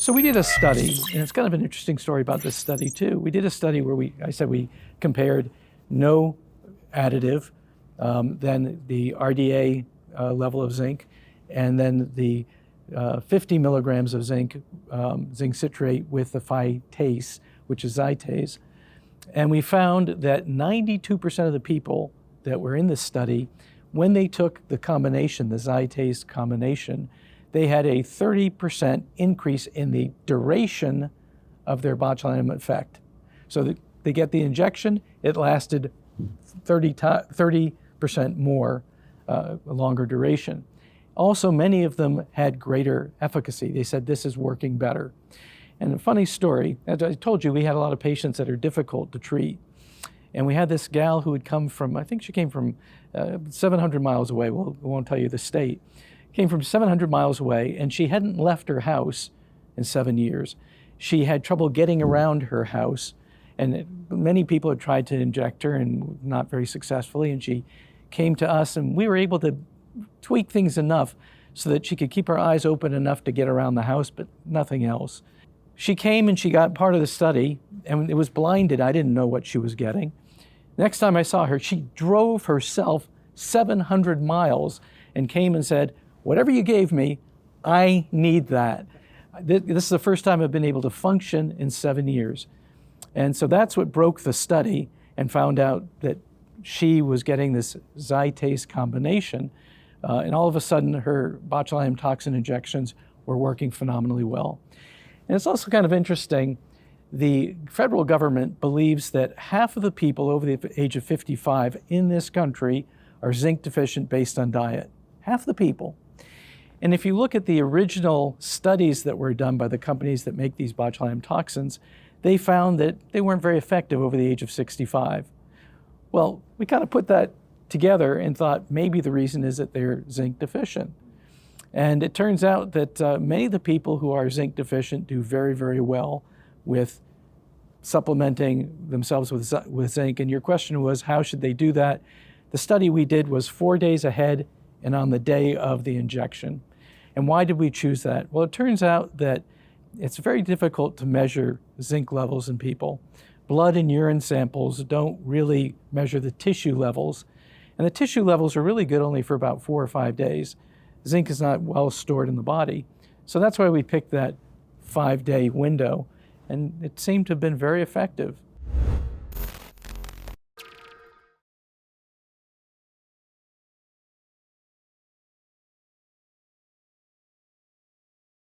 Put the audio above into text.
So we did a study, and it's kind of an interesting story about this study too. We did a study where we compared no additive, then the RDA level of zinc, and then the 50 milligrams of zinc citrate with the Zytaze, which is Zytaze. And we found that 92% of the people that were in this study, when they took the combination, the Zytaze combination, they had a 30% increase in the duration of their botulinum effect. So they get the injection, it lasted 30% more, a longer duration. Also, many of them had greater efficacy. They said, this is working better. And a funny story, as I told you, we had a lot of patients that are difficult to treat. And we had this gal who had come from, I think she came from 700 miles away. We won't tell you the state. Came from 700 miles away, and she hadn't left her house in 7 years. She had trouble getting around her house, and many people had tried to inject her and not very successfully, and she came to us, and we were able to tweak things enough so that she could keep her eyes open enough to get around the house, but nothing else. She came and she got part of the study, and it was blinded. I didn't know what she was getting. Next time I saw her, she drove herself 700 miles and came and said, whatever you gave me, I need that. This is the first time I've been able to function in 7 years. And so that's what broke the study and found out that she was getting this Zytaze combination. And all of a sudden, her botulinum toxin injections were working phenomenally well. And it's also kind of interesting, the federal government believes that half of the people over the age of 55 in this country are zinc deficient based on diet. Half the people. And if you look at the original studies that were done by the companies that make these botulinum toxins, they found that they weren't very effective over the age of 65. Well, we kind of put that together and thought maybe the reason is that they're zinc deficient. And it turns out that many of the people who are zinc deficient do very, very well with supplementing themselves with zinc. And your question was, how should they do that? The study we did was 4 days ahead and on the day of the injection. And why did we choose that? Well, it turns out that it's very difficult to measure zinc levels in people. Blood and urine samples don't really measure the tissue levels. And the tissue levels are really good only for about 4 or 5 days. Zinc is not well stored in the body. So that's why we picked that 5-day window. And it seemed to have been very effective.